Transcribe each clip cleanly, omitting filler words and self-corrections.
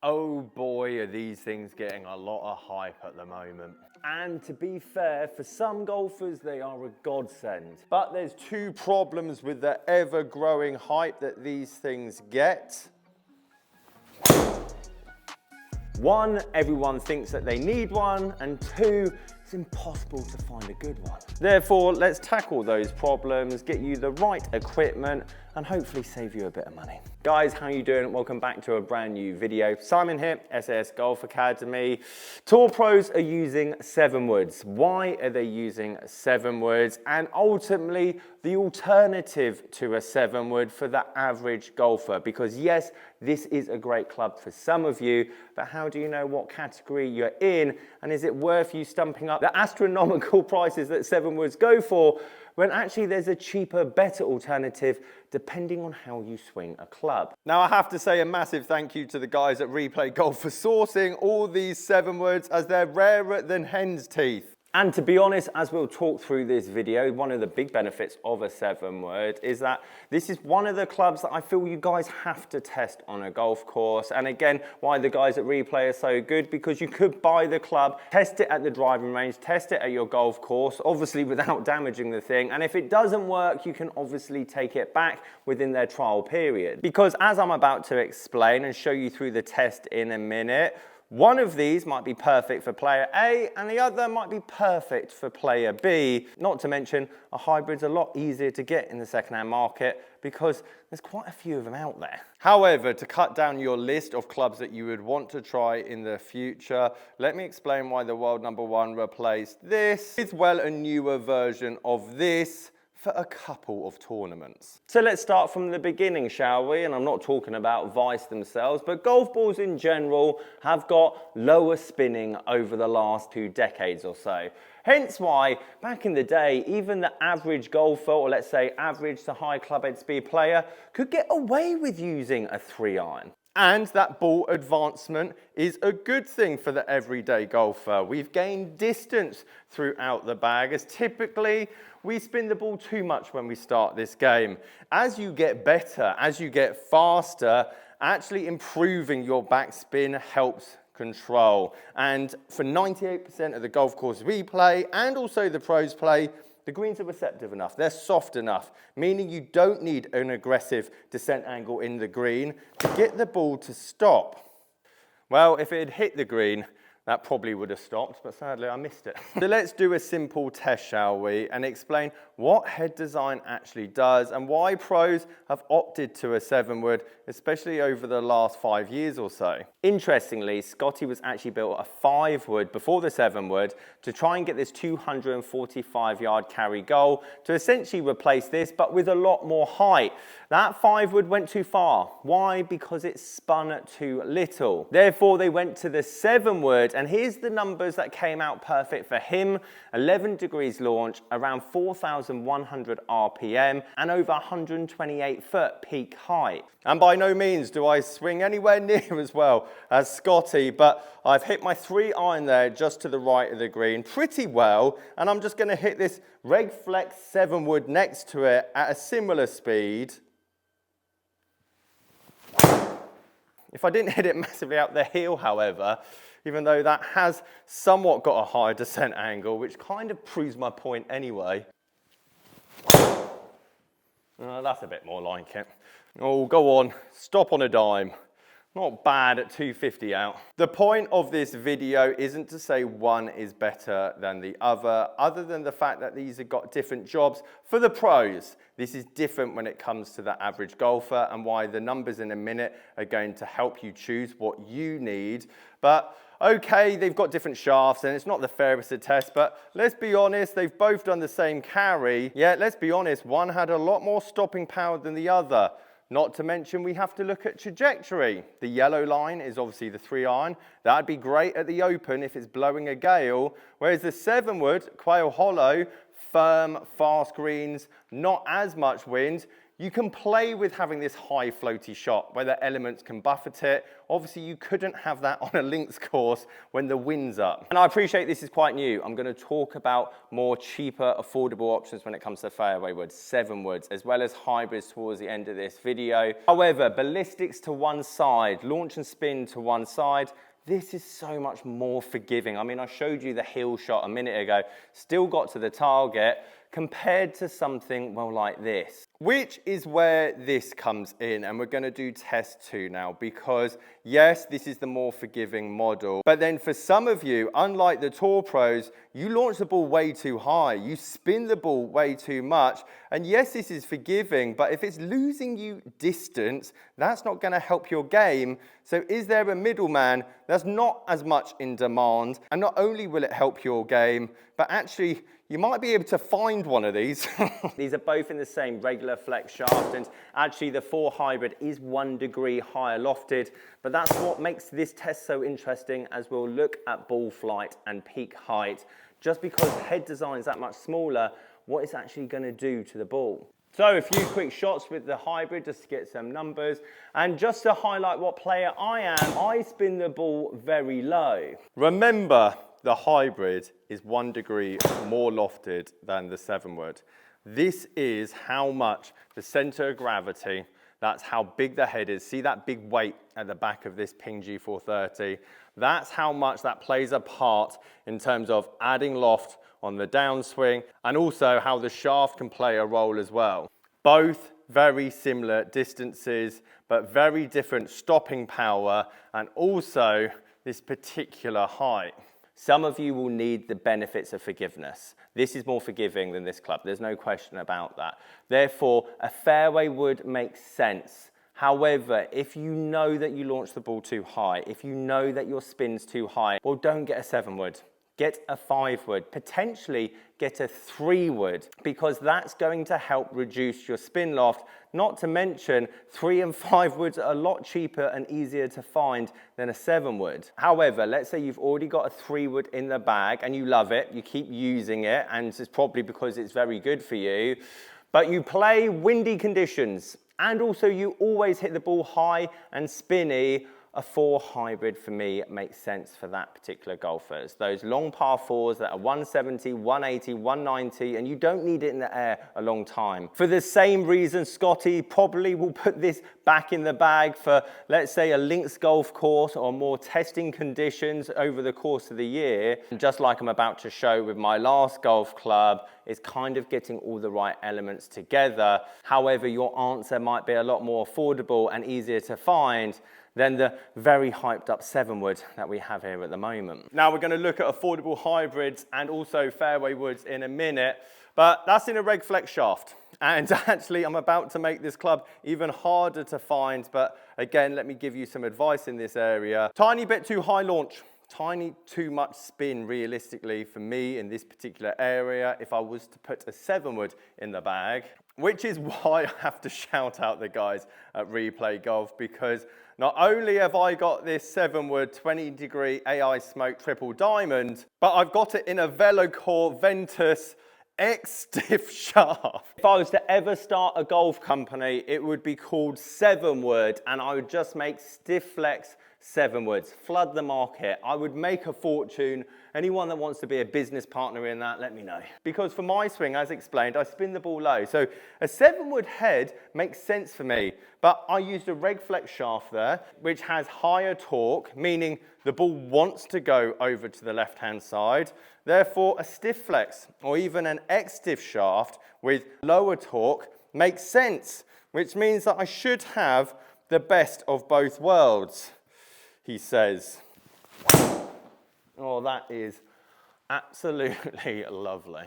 Oh boy, are these things getting a lot of hype at the moment. And to be fair, for some golfers, they are a godsend. But there's two problems with the ever-growing hype that these things get. One, everyone thinks that they need one, and two, it's impossible to find a good one. Therefore, let's tackle those problems, get you the right equipment, and hopefully save you a bit of money. Guys, how you doing? Welcome back to a brand new video. Simon here, SAS Golf Academy. Tour pros are using 7 woods. Why are they using 7 woods? And ultimately, the alternative to a 7 wood for the average golfer. Because yes, this is a great club for some of you, but how do you know what category you're in? And is it worth you stumping up the astronomical prices that 7 woods go for, when actually there's a cheaper, better alternative depending on how you swing a club? Now I have to say a massive thank you to the guys at Replay Golf for sourcing all these 7 woods, as they're rarer than hen's teeth. And to be honest, as we'll talk through this video, one of the big benefits of a 7 wood is that this is one of the clubs that I feel you guys have to test on a golf course. And again, why the guys at Replay are so good, because you could buy the club, test it at the driving range, test it at your golf course, obviously without damaging the thing. And if it doesn't work, you can obviously take it back within their trial period. Because as I'm about to explain and show you through the test in a minute, one of these might be perfect for player A and the other might be perfect for player B. Not to mention, a hybrid's a lot easier to get in the second-hand market because there's quite a few of them out there. However, to cut down your list of clubs that you would want to try in the future, let me explain why the world #1 replaced this with, well, a newer version of this for a couple of tournaments. So let's start from the beginning, shall we? And I'm not talking about Vice themselves, but golf balls in general have got lower spinning over the last 2 decades or so. Hence why, back in the day, even the average golfer, or let's say average to high club head speed player, could get away with using a 3-iron. And that ball advancement is a good thing for the everyday golfer. We've gained distance throughout the bag, as typically we spin the ball too much when we start this game. As you get better, as you get faster, actually improving your backspin helps control. And for 98% of the golf courses we play, and also the pros play, the greens are receptive enough, they're soft enough, meaning you don't need an aggressive descent angle in the green to get the ball to stop. Well, if it had hit the green, that probably would have stopped, but sadly I missed it. So let's do a simple test, shall we, and explain what head design actually does and why pros have opted to a 7 wood, especially over the last 5 years or so. Interestingly, Scotty was actually built a 5 wood before the 7 wood to try and get this 245-yard carry goal to essentially replace this, but with a lot more height. That 5 wood went too far. Why? Because it spun too little. Therefore, they went to the 7 wood, and here's the numbers that came out perfect for him. 11 degrees launch, around 4,100 RPM, and over 128 foot peak height. And by no means do I swing anywhere near as well as Scotty, but I've hit my 3-iron there just to the right of the green pretty well, and I'm just going to hit this Reg Flex 7 wood next to it at a similar speed. If I didn't hit it massively out the heel, however, even though that has somewhat got a higher descent angle, which kind of proves my point anyway. That's a bit more like it. Oh, go on, stop on a dime. Not bad at 250 out. The point of this video isn't to say one is better than the other than the fact that these have got different jobs. For the pros, this is different when it comes to the average golfer, and why the numbers in a minute are going to help you choose what you need. But okay, they've got different shafts and it's not the fairest to test, but let's be honest, they've both done the same carry. Yet, let's be honest, one had a lot more stopping power than the other. Not to mention, we have to look at trajectory. The yellow line is obviously the 3-iron. That'd be great at the open if it's blowing a gale, whereas the 7 wood, Quail Hollow, firm, fast greens, not as much wind, You can play with having this high floaty shot where the elements can buffet it. Obviously, you couldn't have that on a links course when the wind's up. And I appreciate this is quite new. I'm going to talk about more cheaper, affordable options when it comes to fairway woods, 7 woods, as well as hybrids towards the end of this video. However, ballistics to one side, launch and spin to one side, this is so much more forgiving. I mean, I showed you the heel shot a minute ago, still got to the target, compared to something, well, like this. Which is where this comes in, and we're gonna do test 2 now, because yes, this is the more forgiving model, but then for some of you, unlike the Tour Pros, you launch the ball way too high, you spin the ball way too much, and yes, this is forgiving, but if it's losing you distance, that's not gonna help your game. So is there a middleman that's not as much in demand, and not only will it help your game, but actually, you might be able to find one of these. These are both in the same regular flex shaft, and actually the 4 hybrid is 1 degree higher lofted, but that's what makes this test so interesting, as we'll look at ball flight and peak height. Just because head design is that much smaller, what it's actually gonna do to the ball. So a few quick shots with the hybrid just to get some numbers, and just to highlight what player I am, I spin the ball very low. Remember, the hybrid is 1 degree more lofted than the 7 wood. This is how much the center of gravity, that's how big the head is. See that big weight at the back of this Ping G430? That's how much that plays a part in terms of adding loft on the downswing, and also how the shaft can play a role as well. Both very similar distances, but very different stopping power, and also this particular height. Some of you will need the benefits of forgiveness. This is more forgiving than this club. There's no question about that. Therefore, a fairway would make sense. However, if you know that you launch the ball too high, if you know that your spin's too high, well, don't get a 7 wood. Get a 5 wood, potentially get a 3 wood, because that's going to help reduce your spin loft. Not to mention, 3 and 5 woods are a lot cheaper and easier to find than a 7 wood. However, let's say you've already got a 3 wood in the bag and you love it, you keep using it, and it's probably because it's very good for you, but you play windy conditions, and also you always hit the ball high and spinny. A 4 hybrid for me makes sense for that particular golfers. Those long par 4s that are 170, 180, 190, and you don't need it in the air a long time. For the same reason, Scotty probably will put this back in the bag for, let's say, a links golf course or more testing conditions over the course of the year. And just like I'm about to show with my last golf club, it's kind of getting all the right elements together. However, your answer might be a lot more affordable and easier to find than the very hyped up 7 wood that we have here at the moment. Now we're going to look at affordable hybrids and also fairway woods in a minute, but that's in a reg flex shaft. And actually I'm about to make this club even harder to find, but again, let me give you some advice in this area. Tiny bit too high launch. Tiny too much spin realistically for me in this particular area if I was to put a 7 wood in the bag, which is why I have to shout out the guys at Replay Golf, because not only have I got this 7 wood 20 degree AI Smoke Triple Diamond, but I've got it in a Velocore Ventus X stiff shaft. If I was to ever start a golf company, it would be called 7 wood, and I would just make stiff flex 7 woods, flood the market. I would make a fortune. Anyone that wants to be a business partner in that, let me know. Because for my swing, as explained, I spin the ball low. So a 7 wood head makes sense for me, but I used a reg flex shaft there, which has higher torque, meaning the ball wants to go over to the left-hand side. Therefore, a stiff flex or even an X stiff shaft with lower torque makes sense, which means that I should have the best of both worlds, he says. Oh, that is absolutely lovely.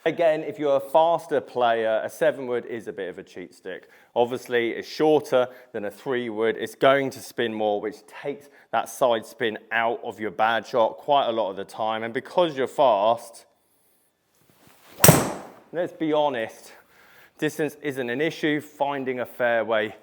Again, if you're a faster player, a 7 wood is a bit of a cheat stick. Obviously, it's shorter than a 3 wood. It's going to spin more, which takes that side spin out of your bad shot quite a lot of the time. And because you're fast, let's be honest, distance isn't an issue. Finding a fairway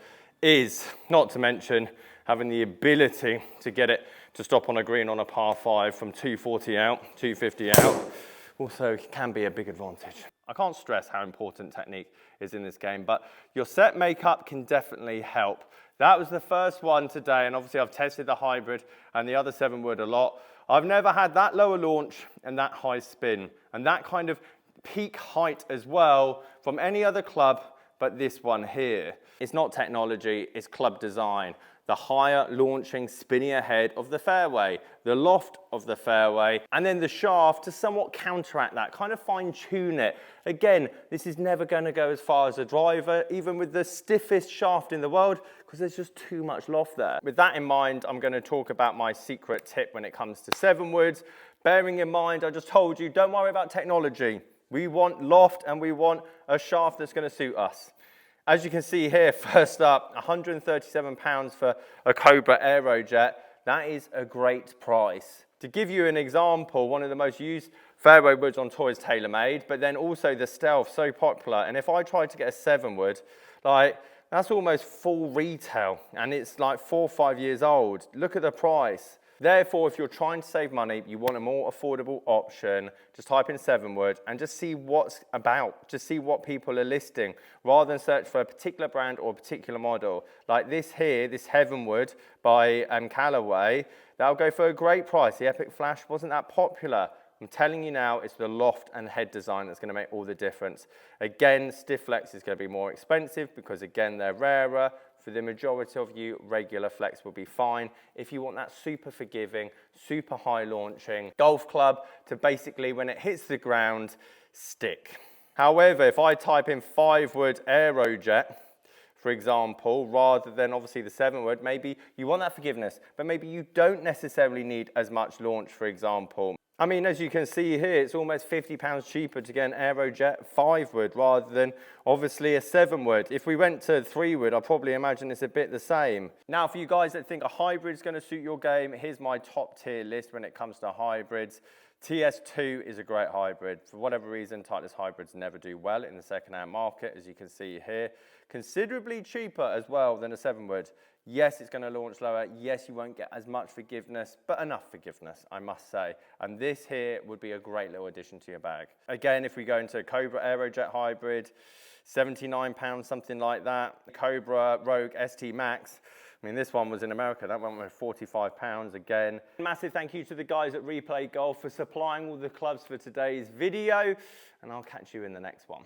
is, not to mention having the ability to get it to stop on a green on a par 5 from 240 out, 250 out, also can be a big advantage. I can't stress how important technique is in this game, but your set makeup can definitely help. That was the first one today, and obviously I've tested the hybrid and the other 7-wood a lot. I've never had that lower launch and that high spin, and that kind of peak height as well from any other club but this one here. It's not technology, it's club design. The higher launching spinnier head of the fairway, the loft of the fairway, and then the shaft to somewhat counteract that, kind of fine tune it. Again, this is never going to go as far as a driver, even with the stiffest shaft in the world, because there's just too much loft there. With that in mind, I'm going to talk about my secret tip when it comes to 7-woods. Bearing in mind, I just told you, don't worry about technology. We want loft and we want a shaft that's going to suit us. As you can see here, first up, £137 for a Cobra Aerojet. That is a great price. To give you an example, one of the most used fairway woods on tour is TaylorMade, but then also the Stealth, so popular. And if I tried to get a 7-wood, like, that's almost full retail, and it's like 4 or 5 years old. Look at the price. Therefore, if you're trying to save money, you want a more affordable option, just type in 7-wood and just see what's about, just see what people are listing, rather than search for a particular brand or a particular model. Like this here, this Heavenwood by Callaway, that'll go for a great price. The Epic Flash wasn't that popular. I'm telling you now, it's the loft and head design that's going to make all the difference. Again, Stiff Flex is going to be more expensive because, again, they're rarer. For the majority of you, regular flex will be fine. If you want that super forgiving, super high launching golf club to basically, when it hits the ground, stick. However, if I type in 5-wood Aerojet, for example, rather than obviously the 7-wood, maybe you want that forgiveness, but maybe you don't necessarily need as much launch, for example. I mean, as you can see here, it's almost £50 cheaper to get an Aerojet 5-wood rather than obviously a 7-wood. If we went to 3-wood, I probably imagine it's a bit the same. Now, for you guys that think a hybrid is going to suit your game, here's my top tier list when it comes to hybrids. TS2 is a great hybrid. For whatever reason, Titleist hybrids never do well in the second-hand market, as you can see here. Considerably cheaper as well than a 7-wood. Yes, it's going to launch lower. Yes, you won't get as much forgiveness, but enough forgiveness, I must say. And this here would be a great little addition to your bag. Again, if we go into Cobra Aerojet Hybrid, £79, something like that. Cobra Rogue ST Max. I mean, this one was in America. That one was £45 again. Massive thank you to the guys at Replay Golf for supplying all the clubs for today's video. And I'll catch you in the next one.